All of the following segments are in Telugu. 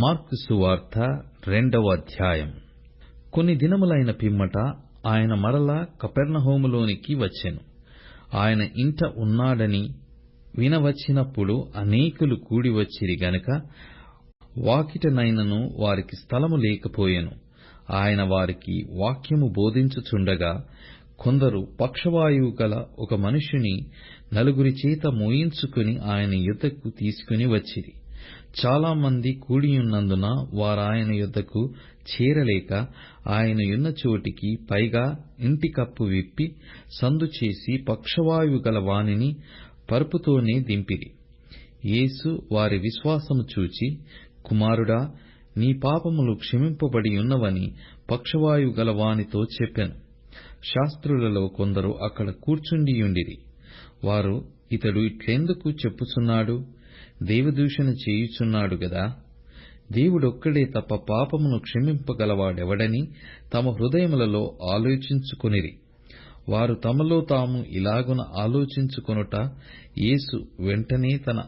మార్కు సువార్త 2వ అధ్యాయం. కొన్ని దినములైన పిమ్మట ఆయన మరల కపెర్నహూములోనికి వచ్చెను. ఆయన ఇంట ఉన్నాడని వినవచ్చినప్పుడు అనేకులు కూడివచ్చిరి గనుక వాకిటనైనను వారికి స్థలము లేకపోయెను. ఆయన వారికి వాక్యము బోధించుచుండగా కొందరు పక్షవాయువు గల ఒక మనుష్యుని 4 చేత మోయించుకుని ఆయన యొద్దకు తీసుకుని వచ్చిరి. చాలా మంది కూడియున్నందున వారాయన యొద్దకు చేరలేక ఆయన యున్న చోటికి పైగా ఇంటి కప్పు విప్పి సందు చేసి పక్షవాయువు గల వానిని పరుపుతోనే దింపిరి. యేసు వారి విశ్వాసము చూచి, కుమారుడా, నీ పాపములు క్షమింపబడి ఉన్నవని పక్షవాయువు గల వానితో చెప్పెను. శాస్త్రులలో కొందరు అక్కడ కూర్చుండియుండిరి. వారు, ఇతడు ఇట్లెందుకు చెప్పుచున్నాడు? దేవదూషణ చేయుచున్నాడు గదా. దేవుడొక్కడే తప్ప పాపమును క్షమింపగలవాడెవడని తమ హృదయములలో ఆలోచించుకొనిరి. వారు తమలో తాము ఇలాగున ఆలోచించుకొనుట యేసు వెంటనే తన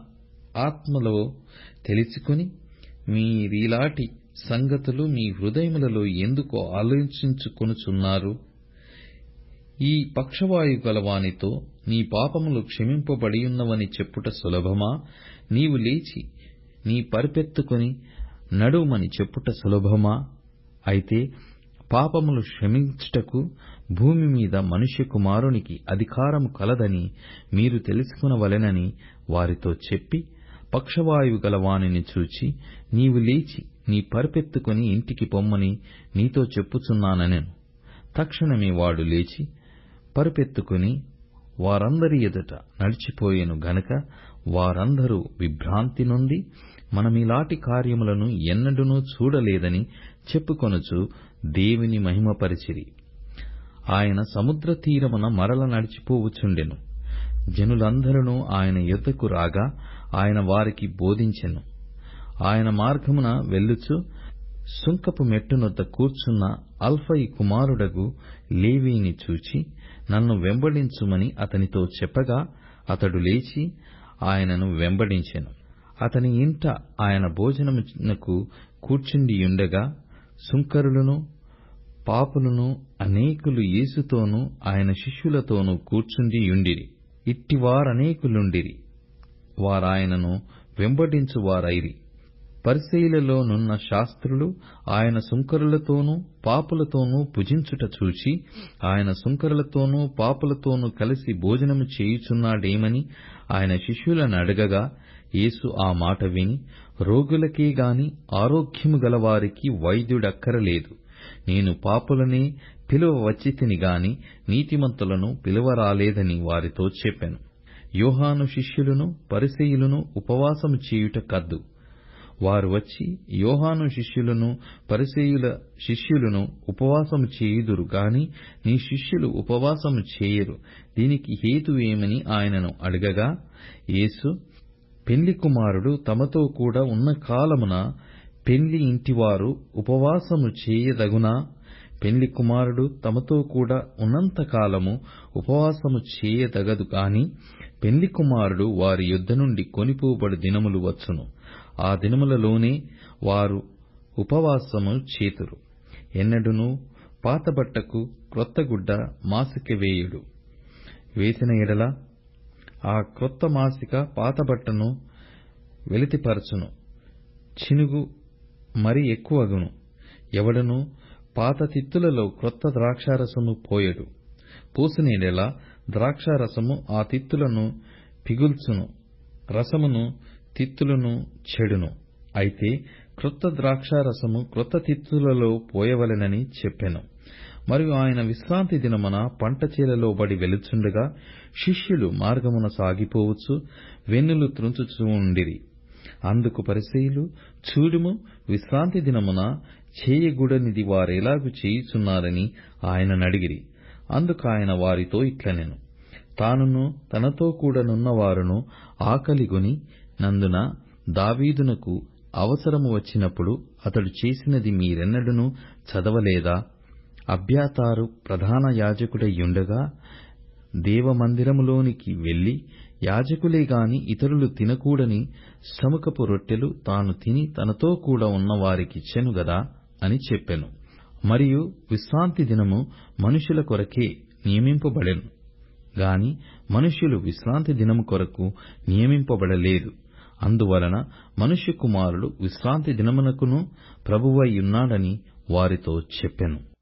ఆత్మలో తెలిసికొని, మీరీలాటి సంగతులు మీ హృదయములలో ఎందుకు ఆలోచించుకొనుచున్నారు? ఈ పక్షవాయు గలవానితో నీ పాపములు క్షమింపబడియున్నవని చెప్పుట సులభమా? నీవు లేచి నీ పరిపెత్తుకొని నడుమని చెప్పుట సులభమా? అయితే పాపములు క్షమించుటకు భూమి మీద మనుష్య కుమారునికి అధికారము కలదని మీరు తెలుసుకొనవలెనని వారితో చెప్పి, పక్షవాయువు గల వానిని చూచి, నీవు లేచి నీ పరిపెత్తుకొని ఇంటికి పొమ్మని నీతో చెప్పుచున్నానెను. తక్షణమే వాడు లేచి పరుపెత్తుకుని వారందరి ఎదుట నడిచిపోయెను గనుక వారందరూ విభ్రాంతి నొంది, మనమిలాంటి కార్యములను ఎన్నడూనూ చూడలేదని చెప్పుకొనుచు దేవుని మహిమపరిచిరి. ఆయన సముద్ర తీరమున మరల నడిచిపోవుచుండెను. జనులందరూ ఆయన యొద్దకు రాగా ఆయన వారికి బోధించెను. ఆయన మార్గమున వెళ్ళుచు సుంకపు మెట్టునొద్ద కూర్చున్న అల్ఫయి కుమారుడగు లేవీని చూచి, నన్ను వెంబడించుమని అతనితో చెప్పగా అతడు లేచి ఆయనను వెంబడించెను. అతని ఇంట ఆయన భోజనమునకు కూర్చుండియుండగా సుంకరులను పాపులను అనేకులు యేసుతోనూ ఆయన శిష్యులతోనూ కూర్చుండియుండిరి. ఇట్టివారనేకులుండిరి. వారాయనను వెంబడించువారైరి. పరిసయ్యులలో నున్న శాస్త్రులు ఆయన సుంకరులతోనూ పాపులతోనూ భుజించుట చూచి, ఆయన సుంకరులతోనూ పాపులతోనూ కలిసి భోజనము చేయుచున్నాడేమని ఆయన శిష్యులను అడగగా, యేసు ఆ మాట విని, రోగులకే గాని ఆరోగ్యము గలవారికి వైద్యుడక్కరలేదు. నేను పాపులనే పిలువ వచ్చితిని గాని నీతిమంతులను పిలువరాలేదని వారితో చెప్పెను. యోహాను శిష్యులను పరిసయ్యులను ఉపవాసము చేయుట కద్దు. వారు వచ్చి, యోహాను శిష్యులను పరిసయ్యుల శిష్యులను ఉపవాసము చేయుదురు గాని నీ శిష్యులు ఉపవాసము చేయరు, దీనికి హేతువేమని ఆయనను అడగగా, యేసు, పెండ్లి కుమారుడు తమతో కూడా ఉన్న కాలమున పెండ్లి ఇంటివారు ఉపవాసము చేయదగునా? పెండ్లి కుమారుడు తమతో కూడా ఉన్నంత కాలము ఉపవాసము చేయదగదు గాని పెండ్లి కుమారుడు వారి యొద్ద నుండి కొనిపోబడు దినములు వచ్చును. ఆ దినములలోనే వారు ఉపవాసము చేతురు. ఎన్నడూనూ పాతబట్టకు క్రొత్త గుడ్డ మాసిక వేయుడు. వేసిన ఎడల ఆ క్రొత్త మాసిక పాతబట్టను వెలితిపరచును, చినుగు మరి ఎక్కువగును. ఎవడనూ పాత తిత్తులలో క్రొత్త ద్రాక్షారసము పోయడు. పోసిన ఎడల ద్రాక్షారసము ఆ తిత్తులను పిగుల్చును, రసమును తిత్తులను చెడును. అయితే క్రొత్త ద్రాక్షారసము క్రొత్త తిత్తులలో పోయవలెనని చెప్పెను. మరియు ఆయన విశ్రాంతి దినమున పంట చేలలో బడి వెలుచుండగా శిష్యులు మార్గమున సాగిపోవచ్చు వెన్నులు త్రుంచుచూ ఉండిరి. అందుకు పరిసయ్యులు, చూడుము, విశ్రాంతి దినమున చేయగూడనిది వారెలాగు చేయుచున్నారని ఆయననడిగిరి. అందుకు ఆయన వారితో ఇట్లనెను, తానును తనతో కూడా నున్నవారును ఆకలిగొని నందున దావీదునకు అవసరము వచ్చినప్పుడు అతడు చేసినది మీరెన్నడూనూ చదవలేదా? అబ్యాతారు ప్రధాన యాజకుడయ్యుండగా దేవమందిరములోనికి వెళ్లి యాజకులే గాని ఇతరులు తినకూడని సముఖపు రొట్టెలు తాను తిని తనతో కూడా ఉన్న వారికిచ్చెను గదా అని చెప్పెను. మరియు విశ్రాంతి దినము మనుషుల కొరకే నియమింపబడెను గాని మనుష్యులు విశ్రాంతి దినము కొరకు నియమింపబడలేదు. అందువలన మనుష్య కుమారుడు విశ్రాంతి దినమునకును ప్రభువై ఉన్నాడని వారితో చెప్పెను.